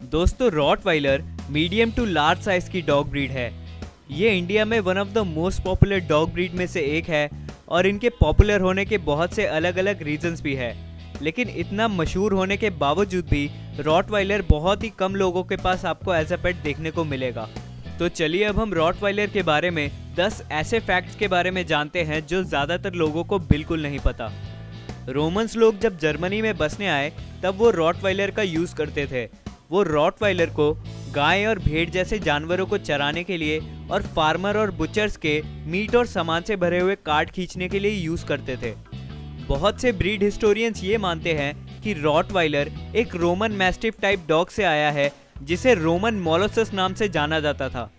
दोस्तों rottweiler medium to large size की dog breed है। ये इंडिया में one of the most popular dog breed में से एक है और इनके पॉपुलर होने के बहुत से अलग अलग रीजंस भी है। लेकिन इतना मशहूर होने के बावजूद भी रॉटवाइलर बहुत ही कम लोगों के पास आपको एज अ पेट देखने को मिलेगा। तो चलिए अब हम रॉटवाइलर के बारे में 10 ऐसे फैक्ट्स के बारे में जानते हैं जो ज़्यादातर लोगों को बिल्कुल नहीं पता। रोमन्स लोग जब जर्मनी में बसने आए तब वो रॉटवाइलर का यूज़ करते थे। वो रॉटवाइलर को गाय और भेड़ जैसे जानवरों को चराने के लिए और फार्मर और बुचर्स के मीट और सामान से भरे हुए कार्ट खींचने के लिए यूज़ करते थे। बहुत से ब्रीड हिस्टोरियंस ये मानते हैं कि रॉटवाइलर एक रोमन मैस्टिफ टाइप डॉग से आया है जिसे रोमन मोलोसस नाम से जाना जाता था।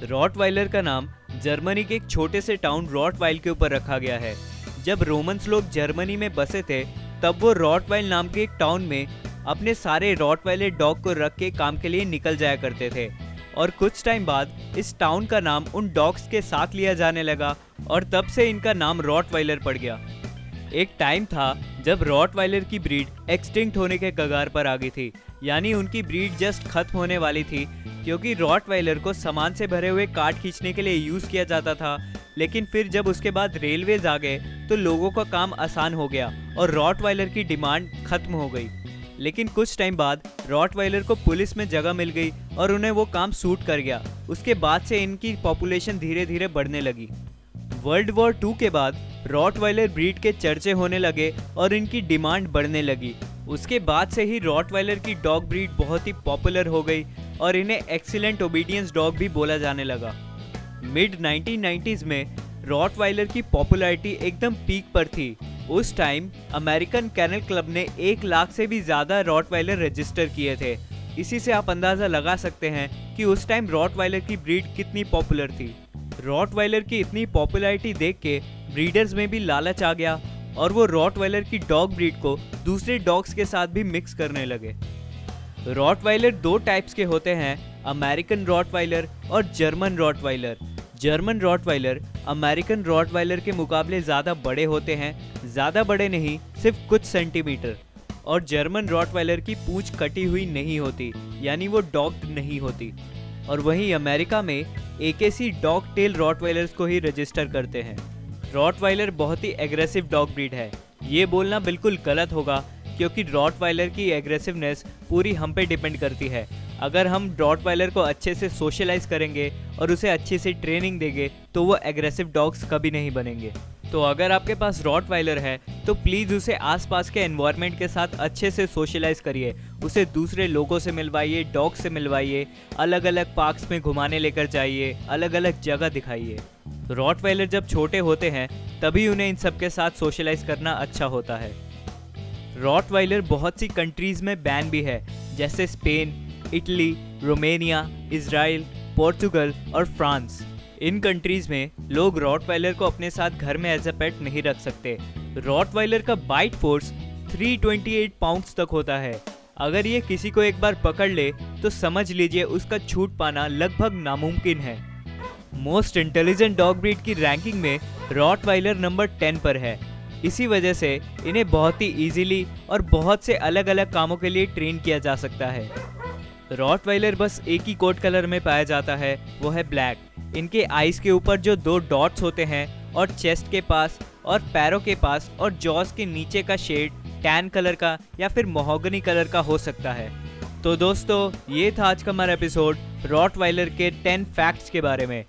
रॉटवाइलर का नाम जर्मनी के एक छोटे से टाउन रॉटवाइल के ऊपर रखा गया है। जब रोमन्स लोग जर्मनी में बसे थे तब वो रॉटवाइल नाम के एक टाउन में अपने सारे रॉटवाइलर डॉग को रख के काम के लिए निकल जाया करते थे और कुछ टाइम बाद इस टाउन का नाम उन डॉग्स के साथ लिया जाने लगा और तब से इनका नाम रॉटवाइलर पड़ गया। एक टाइम था जब रॉटवाइलर की ब्रीड एक्सटिंक्ट होने के कगार पर आ गई थी, यानी उनकी ब्रीड जस्ट खत्म होने वाली थी क्योंकि रॉटवाइलर को सामान से भरे हुए कार्ट खींचने के लिए यूज़ किया जाता था। लेकिन फिर जब उसके बाद रेलवेज आ गए तो लोगों का काम आसान हो गया और रॉटवाइलर की डिमांड खत्म हो गई। लेकिन कुछ टाइम बाद रॉटवाइलर को पुलिस में जगह मिल गई और उन्हें वो काम सूट कर गया। उसके बाद से इनकी पॉपुलेशन धीरे धीरे बढ़ने लगी। वर्ल्ड वॉर 2 के बाद रॉटवाइलर ब्रीड के चर्चे होने लगे और इनकी डिमांड बढ़ने लगी। उसके बाद से ही रॉटवाइलर की डॉग ब्रीड बहुत ही पॉपुलर हो गई और इन्हें एक्सीलेंट ओबीडियंस डॉग भी बोला जाने लगा। मिड 1990s में रॉटवाइलर की पॉपुलैरिटी एकदम पीक पर थी। उस टाइम अमेरिकन कैनल क्लब ने 1 लाख से भी ज़्यादा रॉटवाइलर रजिस्टर किए थे। इसी से आप अंदाज़ा लगा सकते हैं कि उस टाइम रॉटवाइलर की ब्रीड कितनी पॉपुलर थी। रॉटवाइलर की इतनी पॉपुलैरिटी देख के ब्रीडर्स में भी लालच आ गया और वो रॉटवाइलर की डॉग ब्रीड को दूसरे डॉग्स के साथ भी मिक्स करने लगे। रॉटवाइलर 2 टाइप्स के होते हैं, अमेरिकन रॉटवाइलर और German Rottweiler. German Rottweiler American Rottweiler के मुकाबले ज़्यादा बड़े होते हैं, ज़्यादा बड़े नहीं, सिर्फ कुछ सेंटीमीटर। और जर्मन रॉटवाइलर की पूंछ कटी हुई नहीं होती, यानी वो डॉग्ड नहीं होती। और वहीं अमेरिका में AKC डॉग टेल रॉटवाइलर्स को ही रजिस्टर करते हैं। रॉटवाइलर बहुत ही एग्रेसिव डॉग ब्रीड है। ये बोलना बिल्कुल गलत होगा क्योंकि रॉटवाइलर की एग्रेसिवनेस पूरी हम पे डिपेंड करती है। अगर हम रॉटवाइलर को अच्छे से सोशलाइज करेंगे और उसे अच्छे से ट्रेनिंग देंगे तो वो एग्रेसिव डॉग्स कभी नहीं बनेंगे। तो अगर आपके पास रॉटवाइलर है तो प्लीज़ उसे आसपास के एनवायरनमेंट के साथ अच्छे से सोशलाइज करिए, उसे दूसरे लोगों से मिलवाइए, डॉग से मिलवाइए, अलग अलग पार्क्स में घुमाने लेकर जाइए, अलग अलग जगह दिखाइए। रॉटवाइलर जब छोटे होते हैं तभी उन्हें इन सब के साथ सोशलाइज करना अच्छा होता है। रॉटवाइलर बहुत सी कंट्रीज़ में बैन भी है, जैसे Spain, Italy, Romania, Israel, Portugal और फ्रांस। इन कंट्रीज़ में लोग रॉटवाइलर को अपने साथ घर में एज अ पेट नहीं रख सकते। रॉटवाइलर का बाइट फोर्स 328 पाउंड्स तक होता है। अगर ये किसी को एक बार पकड़ ले तो समझ लीजिए उसका छूट पाना लगभग नामुमकिन है। मोस्ट इंटेलिजेंट डॉग ब्रीड की रैंकिंग में रॉटवाइलर नंबर 10 पर है। इसी वजह से इन्हें बहुत ही इजीली और बहुत से अलग अलग कामों के लिए ट्रेन किया जा सकता है। रॉटवाइलर बस एक ही कोट कलर में पाया जाता है, वो है ब्लैक। इनके आईज के ऊपर जो 2 डॉट्स होते हैं और चेस्ट के पास और पैरों के पास और जॉस के नीचे का शेड टैन कलर का या फिर महोगनी कलर का हो सकता है। तो दोस्तों ये था आज का हमारा एपिसोड रॉटवाइलर के 10 फैक्ट्स के बारे में।